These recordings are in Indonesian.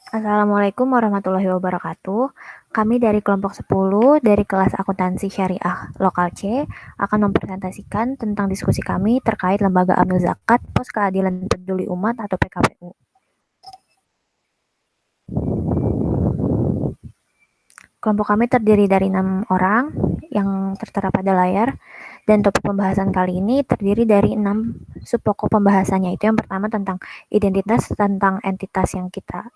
Assalamualaikum warahmatullahi wabarakatuh. Kami dari kelompok 10 dari kelas akuntansi syariah lokal C akan mempresentasikan tentang diskusi kami terkait lembaga amil zakat pos keadilan peduli umat atau PKPU. Kelompok kami terdiri dari 6 orang yang tertera pada layar, dan topik pembahasan kali ini terdiri dari 6 subpokok pembahasannya. Itu yang pertama tentang identitas tentang entitas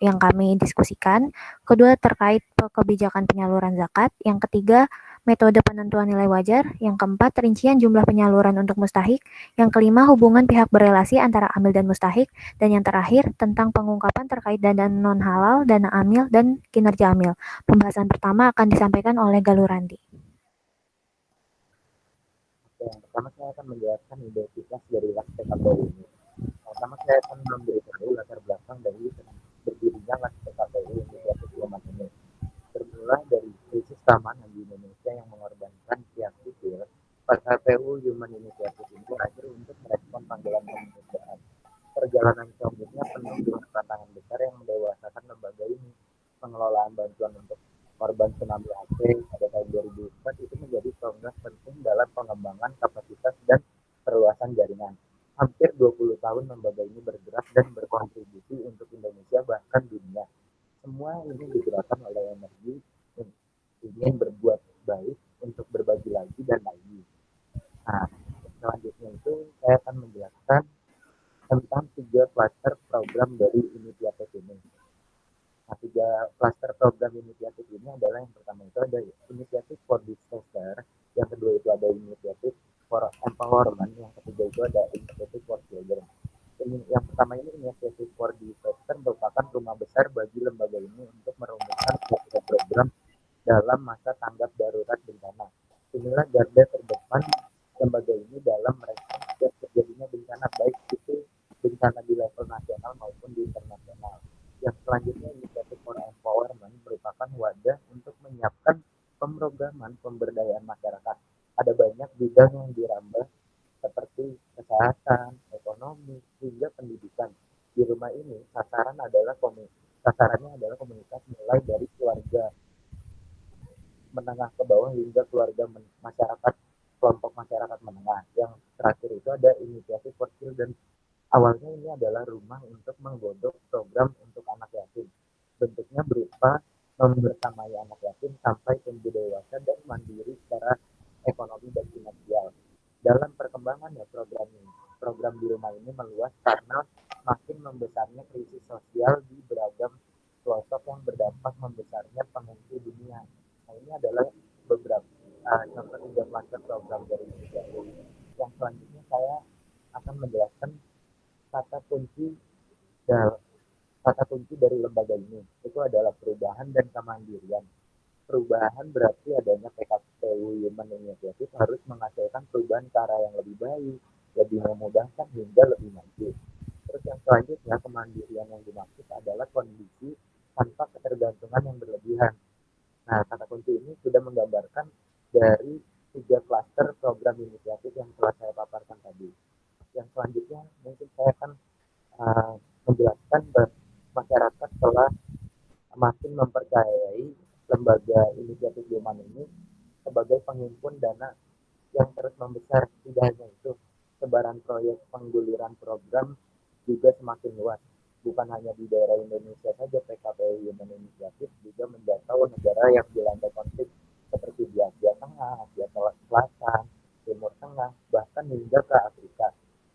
yang kami diskusikan, kedua terkait kebijakan penyaluran zakat, yang ketiga metode penentuan nilai wajar, yang keempat rincian jumlah penyaluran untuk mustahik, yang kelima hubungan pihak berelasi antara amil dan mustahik, dan yang terakhir tentang pengungkapan terkait dana non halal, dana amil, dan kinerja amil. Pembahasan pertama akan disampaikan oleh Galurandi. Oke, yang pertama saya akan menjelaskan identitas dari LAS PKPU ini. Pertama saya akan memberitahu latar belakang dari berdirinya LAS PKPU Inisiatif Umat ini. Bermula dari krisis keamanan di Indonesia yang mengorbankan pihak sipil, PKPU Human Initiative ini lahir untuk merespon panggilan kemanusiaan. Perjalanan selanjutnya penuh dengan tantangan besar yang mendewasakan lembaga ini. Pengelolaan bantuan untuk korban tsunami Aceh pada tahun 2004 itu menjadi tonggak penting dalam pengembangan kapasitas dan perluasan jaringan. Hampir 20 tahun lembaga ini bergerak dan berkontribusi untuk Indonesia bahkan dunia. Semua ini digerakkan oleh energi ingin berbuat baik untuk berbagi lagi dan lagi. Nah, selanjutnya itu saya akan menjelaskan tentang 3 klaster program dari inisiatif ini. Nah, 3 klaster program inisiatif ini adalah yang pertama itu ada inisiatif for disaster, yang kedua itu ada inisiatif for empowerment, yang ketiga itu ada inisiatif for children. Ini, yang pertama ini inisiatif for disaster merupakan rumah besar bagi lembaga ini untuk merumuskan program dalam masa tanggap darurat bencana. Inilah garda terdepan lembaga ini dalam merespon setiap terjadinya bencana, baik itu bencana di level nasional maupun di internasional. Yang selanjutnya inisiatif for empowerment merupakan wadah untuk menyiapkan pemrograman pemberdayaan masyarakat. Ada banyak bidang yang dirambah seperti kesehatan, ekonomi, hingga pendidikan. Di rumah ini sasarannya adalah komunitas mulai dari keluarga menengah ke bawah hingga keluarga masyarakat, kelompok masyarakat menengah. Yang terakhir itu ada inisiatif for children. Awalnya ini adalah rumah untuk menggodok program untuk anak yatim. Bentuknya berupa membersamai anak yatim sampai tumbuh dewasa dan mandiri secara ekonomi dan finansial. Dalam perkembangannya program di rumah ini meluas karena makin membesarnya krisis sosial di beragam pelosok yang berdampak membesarnya pengungsi dunia. Nah, ini adalah beberapa contoh 3 program dari inisiatif. Yang selanjutnya saya akan menjelaskan kata kunci kata kunci dari lembaga ini. Itu adalah perubahan dan kemandirian. Perubahan berarti adanya PKPU Human Initiative harus menghasilkan perubahan ke arah yang lebih baik, lebih memudahkan hingga lebih maju. Terus yang selanjutnya kemandirian yang dimaksud adalah kondisi tanpa ketergantungan yang berlebihan. Nah, kata kunci ini sudah menggambarkan dari 3 klaster program inisiatif yang telah saya paparkan tadi. Yang selanjutnya mungkin saya akan menjelaskan bahwa masyarakat telah makin mempercayai lembaga inisiatif Human ini sebagai penghimpun dana yang terus membesar. Tidak hanya itu, sebaran proyek pengguliran program juga semakin luas. Bukan hanya di daerah Indonesia saja, PKPU Human Initiative juga menjangkau negara yang dilanda konflik seperti di Asia Tengah, Asia Selatan, Timur Tengah, bahkan hingga ke Afrika.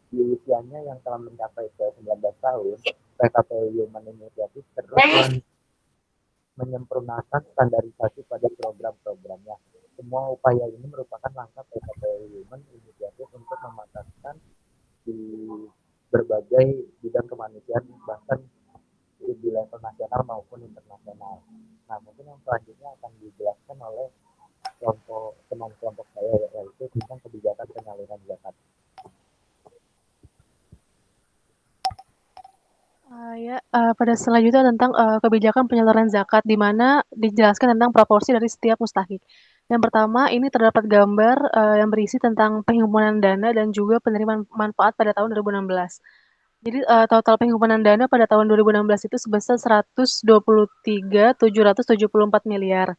Di usianya yang telah mencapai ke 19 tahun, PKPU Human Initiative terus menyempurnakan standarisasi pada program-programnya. Semua upaya ini merupakan langkah PKPU Human Initiative untuk mematangkan di berbagai bidang kemanusiaan, bahkan di level nasional maupun internasional. Nah, mungkin yang selanjutnya akan dijelaskan oleh teman kelompok saya, yaitu tentang kebijakan penyaluran zakat. Pada selanjutnya tentang kebijakan penyaluran zakat, di mana dijelaskan tentang proporsi dari setiap mustahik. Yang pertama, ini terdapat gambar yang berisi tentang penghimpunan dana dan juga penerimaan manfaat pada tahun 2016. Jadi total penghimpunan dana pada tahun 2016 itu sebesar 123.774 miliar.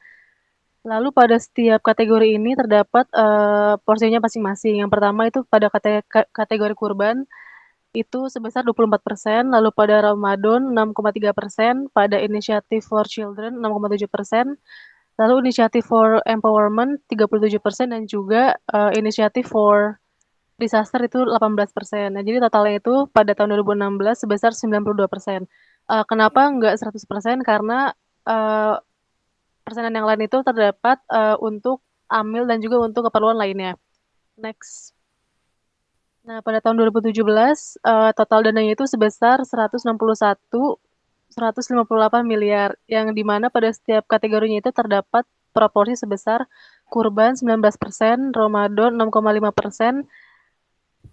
Lalu pada setiap kategori ini terdapat porsinya masing-masing. Yang pertama itu pada kategori kurban itu sebesar 24%, lalu pada Ramadan 6,3%, pada Initiative for Children 6,7%, lalu Initiative for Empowerment 37% dan juga Initiative for Disaster itu 18%. Nah, jadi totalnya itu pada tahun 2016 sebesar 92%. Kenapa enggak 100%? Karena uh, persenan yang lain itu terdapat untuk amil dan juga untuk keperluan lainnya. Next. Nah, pada tahun 2017 total dananya itu sebesar 168 miliar yang dimana pada setiap kategorinya itu terdapat proporsi sebesar kurban 19%, Ramadan 6,5%,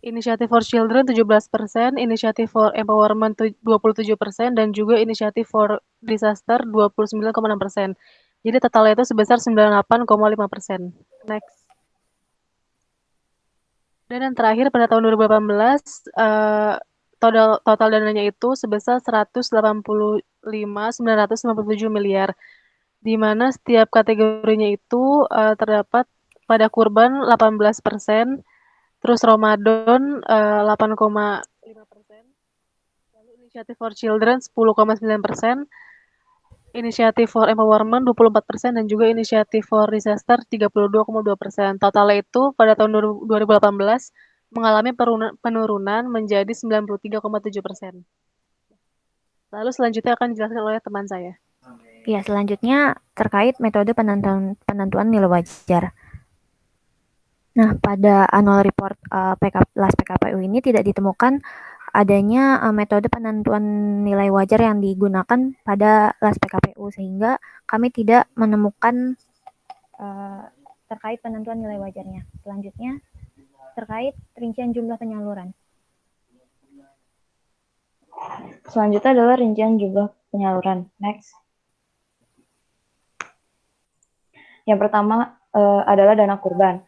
Initiative for Children 17%, Initiative for Empowerment 27%, dan juga Initiative for Disaster 29,6%. Jadi totalnya itu sebesar 98,5%. Next. Dan yang terakhir pada tahun 2018, total dananya itu sebesar 185.997 miliar, di mana setiap kategorinya itu terdapat pada kurban 18%, terus Ramadan 8,5%, lalu Initiative for Children 10,9%, Inisiatif for Empowerment 24% dan juga Inisiatif for Disaster 32,2%. Totalnya itu pada tahun 2018 mengalami penurunan menjadi 93,7%. Lalu selanjutnya akan dijelaskan oleh teman saya. Ya, selanjutnya terkait metode penentuan nilai wajar. Nah, pada annual report LAS PKPU ini tidak ditemukan adanya metode penentuan nilai wajar yang digunakan pada LAS PKPU, sehingga kami tidak menemukan terkait penentuan nilai wajarnya. Selanjutnya, terkait rincian jumlah penyaluran. Selanjutnya adalah rincian jumlah penyaluran. Next. Yang pertama adalah dana kurban.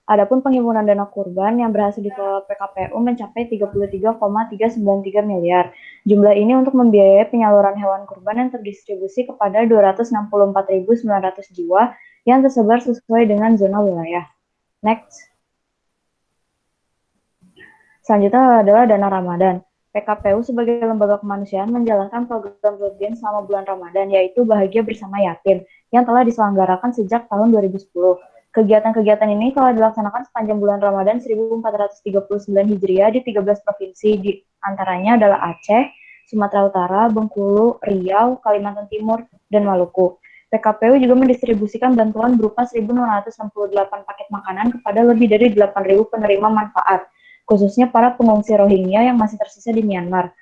Adapun penghimpunan dana kurban yang berhasil dikelola PKPU mencapai 33,393 miliar. Jumlah ini untuk membiayai penyaluran hewan kurban yang terdistribusi kepada 264.900 jiwa yang tersebar sesuai dengan zona wilayah. Next. Selanjutnya adalah dana Ramadan. PKPU sebagai lembaga kemanusiaan menjalankan program rutin selama bulan Ramadan, yaitu Bahagia Bersama Yatim, yang telah diselenggarakan sejak tahun 2010. Kegiatan-kegiatan ini telah dilaksanakan sepanjang bulan Ramadan 1439 Hijriah di 13 provinsi, di antaranya adalah Aceh, Sumatera Utara, Bengkulu, Riau, Kalimantan Timur, dan Maluku. PKPU juga mendistribusikan bantuan berupa 1.668 paket makanan kepada lebih dari 8.000 penerima manfaat, khususnya para pengungsi Rohingya yang masih tersisa di Myanmar.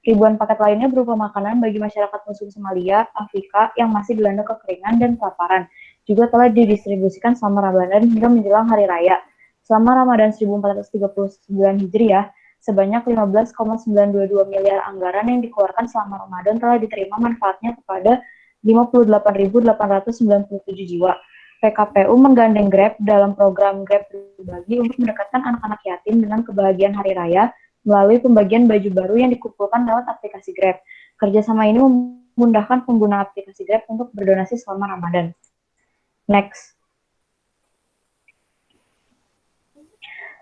Ribuan paket lainnya berupa makanan bagi masyarakat Muslim Somalia, Afrika yang masih dilanda kekeringan dan kelaparan, juga telah didistribusikan selama Ramadan hingga menjelang Hari Raya. Selama Ramadan 1439 Hijriah, sebanyak 15,922 miliar anggaran yang dikeluarkan selama Ramadan telah diterima manfaatnya kepada 58.897 jiwa. PKPU menggandeng Grab dalam program Grab Berbagi untuk mendekatkan anak-anak yatim dengan kebahagiaan Hari Raya melalui pembagian baju baru yang dikumpulkan lewat aplikasi Grab. Kerjasama ini memudahkan pengguna aplikasi Grab untuk berdonasi selama Ramadan. Next.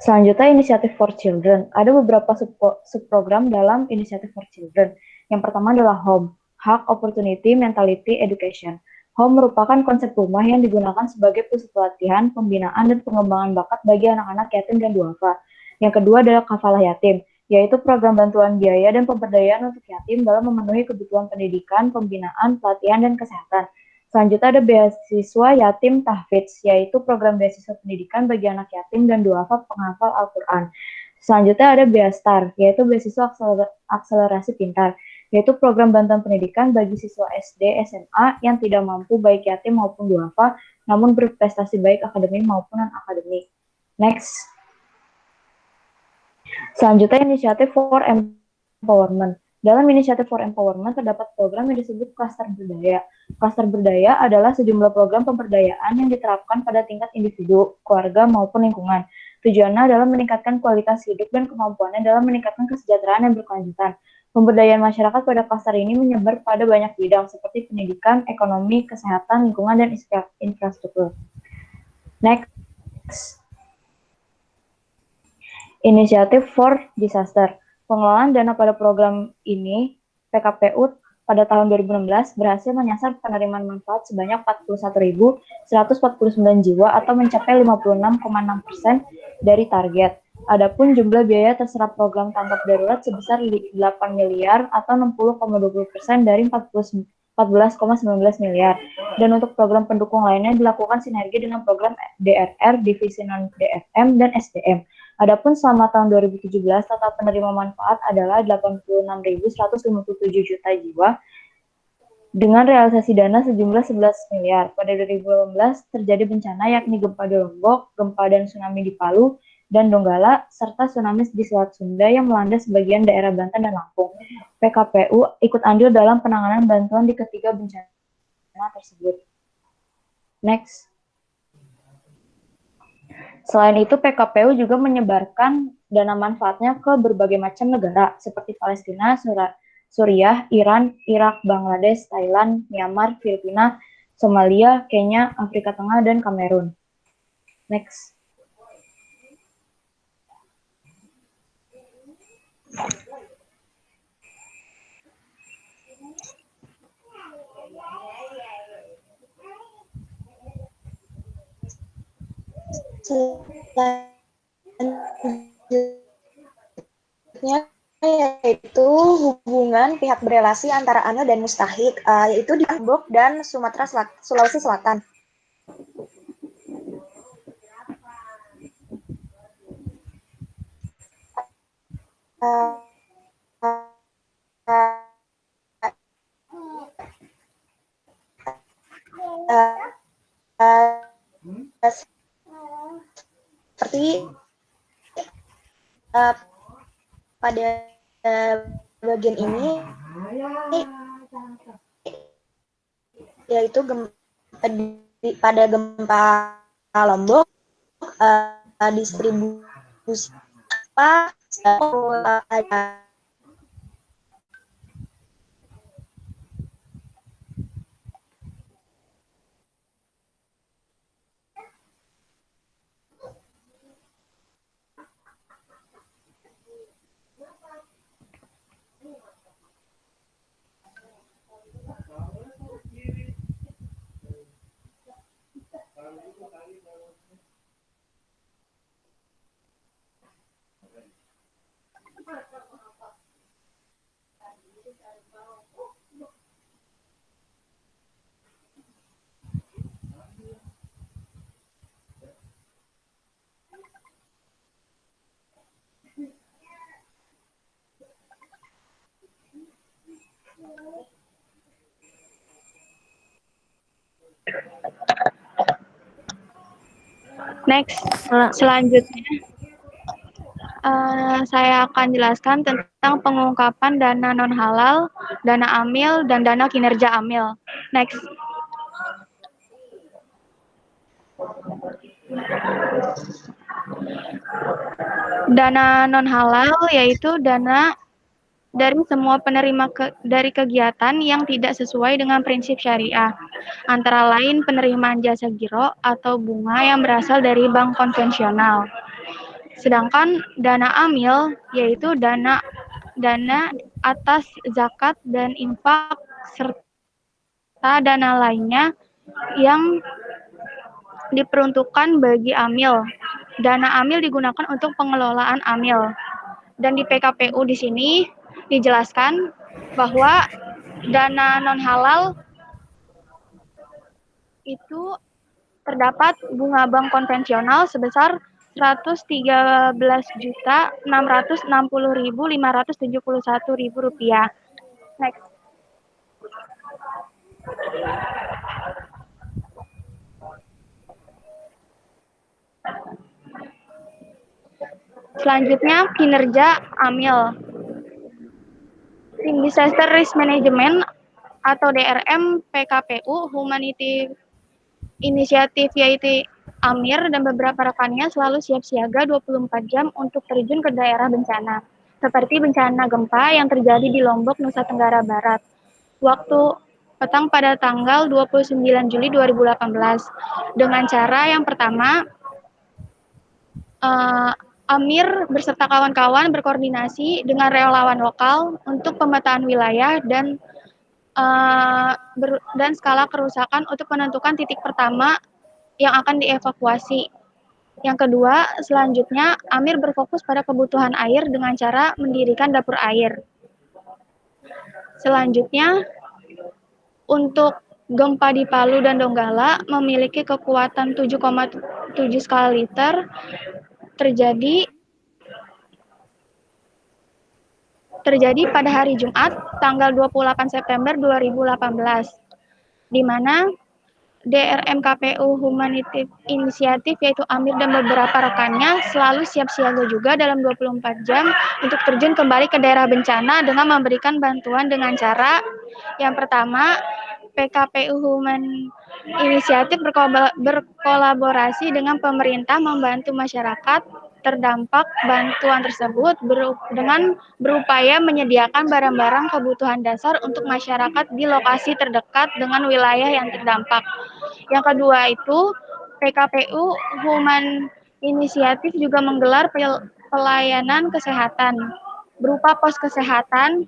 Selanjutnya, Initiative for Children. Ada beberapa subprogram dalam Initiative for Children. Yang pertama adalah HOME, Hak Opportunity Mentality Education. HOME merupakan konsep rumah yang digunakan sebagai pusat pelatihan, pembinaan, dan pengembangan bakat bagi anak-anak yatim dan duafa. Yang kedua adalah Kafalah Yatim, yaitu program bantuan biaya dan pemberdayaan untuk yatim dalam memenuhi kebutuhan pendidikan, pembinaan, pelatihan, dan kesehatan. Selanjutnya ada beasiswa yatim tahfidz, yaitu program beasiswa pendidikan bagi anak yatim dan duafa penghafal Al-Quran. Selanjutnya ada Beastar, yaitu beasiswa akselerasi pintar, yaitu program bantuan pendidikan bagi siswa SD, SMA yang tidak mampu baik yatim maupun duafa, namun berprestasi baik akademik maupun non-akademik. Next. Selanjutnya Inisiatif for Empowerment. Dalam Inisiatif for Empowerment terdapat program yang disebut Klaster Berdaya. Klaster Berdaya adalah sejumlah program pemberdayaan yang diterapkan pada tingkat individu, keluarga, maupun lingkungan. Tujuannya adalah meningkatkan kualitas hidup dan kemampuannya dalam meningkatkan kesejahteraan yang berkelanjutan. Pemberdayaan masyarakat pada klaster ini menyebar pada banyak bidang seperti pendidikan, ekonomi, kesehatan, lingkungan, dan infrastruktur. Next. Inisiatif for Disaster. Pengelolaan dana pada program ini, PKPU pada tahun 2016 berhasil menyasar penerimaan manfaat sebanyak 41.149 jiwa atau mencapai 56,6% dari target. Adapun jumlah biaya terserap program tanggap darurat sebesar 8 miliar atau 60,20% dari 14,19 miliar. Dan untuk program pendukung lainnya dilakukan sinergi dengan program DRR, Divisi Non-DRM, dan SDM. Adapun selama tahun 2017, total penerima manfaat adalah 86.157 juta jiwa dengan realisasi dana sejumlah 11 miliar. Pada 2018 terjadi bencana yakni gempa di Lombok, gempa dan tsunami di Palu, dan Donggala, serta tsunami di Selat Sunda yang melanda sebagian daerah Banten dan Lampung. PKPU ikut andil dalam penanganan bantuan di ketiga bencana tersebut. Next. Selain itu, PKPU juga menyebarkan dana manfaatnya ke berbagai macam negara, seperti Palestina, Suriah, Iran, Irak, Bangladesh, Thailand, Myanmar, Filipina, Somalia, Kenya, Afrika Tengah, dan Kamerun. Next. Selanjutnya yaitu hubungan pihak berelasi antara ANO dan Mustahik, yaitu di Lombok dan Sulawesi Selatan. Seperti pada bagian ini yaitu pada gempa Lombok, distribusi apa ada Next, selanjutnya saya akan jelaskan tentang pengungkapan dana non-halal, dana amil, dan dana kinerja amil. Next. Dana non-halal yaitu dana dari semua penerima dari kegiatan yang tidak sesuai dengan prinsip syariah, antara lain penerimaan jasa giro atau bunga yang berasal dari bank konvensional. Sedangkan dana amil yaitu dana atas zakat dan infak serta dana lainnya yang diperuntukkan bagi amil. Dana amil digunakan untuk pengelolaan amil. Dan di PKPU di sini dijelaskan bahwa dana non-halal itu terdapat bunga bank konvensional sebesar Rp313.660.571 Next. Selanjutnya kinerja amil. Tim Disaster Risk Management atau DRM PKPU Humanity Initiative Amir dan beberapa rekannya selalu siap siaga 24 jam untuk terjun ke daerah bencana, seperti bencana gempa yang terjadi di Lombok, Nusa Tenggara Barat. Waktu petang pada tanggal 29 Juli 2018. Dengan cara yang pertama, Amir beserta kawan-kawan berkoordinasi dengan relawan lokal untuk pemetaan wilayah dan skala kerusakan untuk menentukan titik pertama yang akan dievakuasi. Yang kedua, selanjutnya Amir berfokus pada kebutuhan air dengan cara mendirikan dapur air. Selanjutnya, untuk gempa di Palu dan Donggala memiliki kekuatan 7,7 skala Richter terjadi pada hari Jumat, tanggal 28 September 2018, di mana DRM KPU Humanity Initiative yaitu Amir dan beberapa rekannya selalu siap siaga juga dalam 24 jam untuk terjun kembali ke daerah bencana dengan memberikan bantuan dengan cara yang pertama, PKPU Human Initiative berkolaborasi dengan pemerintah membantu masyarakat terdampak bantuan tersebut dengan berupaya menyediakan barang-barang kebutuhan dasar untuk masyarakat di lokasi terdekat dengan wilayah yang terdampak. Yang kedua itu, PKPU Human Initiative juga menggelar pelayanan kesehatan berupa pos kesehatan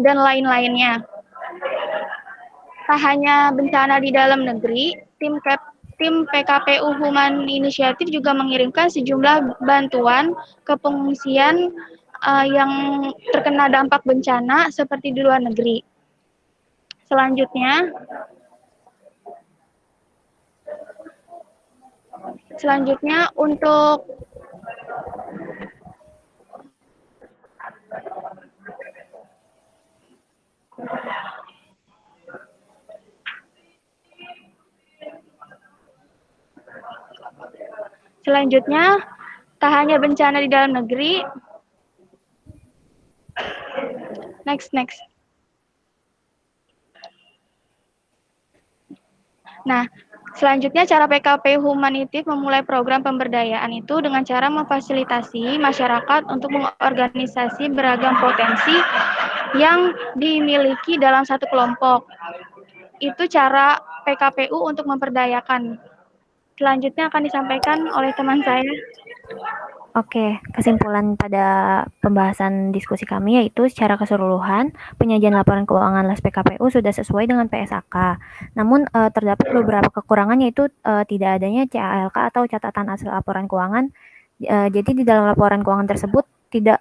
dan lain-lainnya. Tak hanya bencana di dalam negeri, tim PKPU Human Initiative juga mengirimkan sejumlah bantuan ke pengungsian yang terkena dampak bencana seperti di luar negeri. Selanjutnya untuk tak hanya bencana di dalam negeri. Next. Nah, selanjutnya cara PKP Humanitif memulai program pemberdayaan itu dengan cara memfasilitasi masyarakat untuk mengorganisasi beragam potensi yang dimiliki dalam satu kelompok. Itu cara PKPU untuk memperdayakan. Selanjutnya akan disampaikan oleh teman saya. Oke, kesimpulan pada pembahasan diskusi kami yaitu secara keseluruhan penyajian laporan keuangan LAS PKPU sudah sesuai dengan PSAK. Namun terdapat beberapa kekurangan yaitu tidak adanya CALK atau catatan hasil laporan keuangan. Jadi di dalam laporan keuangan tersebut tidak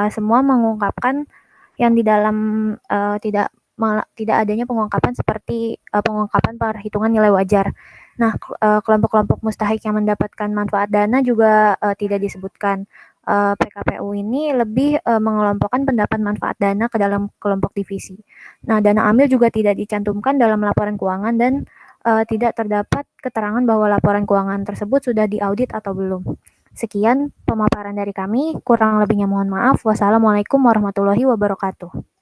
semua mengungkapkan yang di dalam tidak adanya pengungkapan seperti pengungkapan perhitungan nilai wajar. Nah, kelompok-kelompok mustahik yang mendapatkan manfaat dana juga tidak disebutkan. PKPU ini lebih mengelompokkan pendapat manfaat dana ke dalam kelompok divisi. Nah, dana amil juga tidak dicantumkan dalam laporan keuangan dan tidak terdapat keterangan bahwa laporan keuangan tersebut sudah diaudit atau belum. Sekian pemaparan dari kami, kurang lebihnya mohon maaf. Wassalamualaikum warahmatullahi wabarakatuh.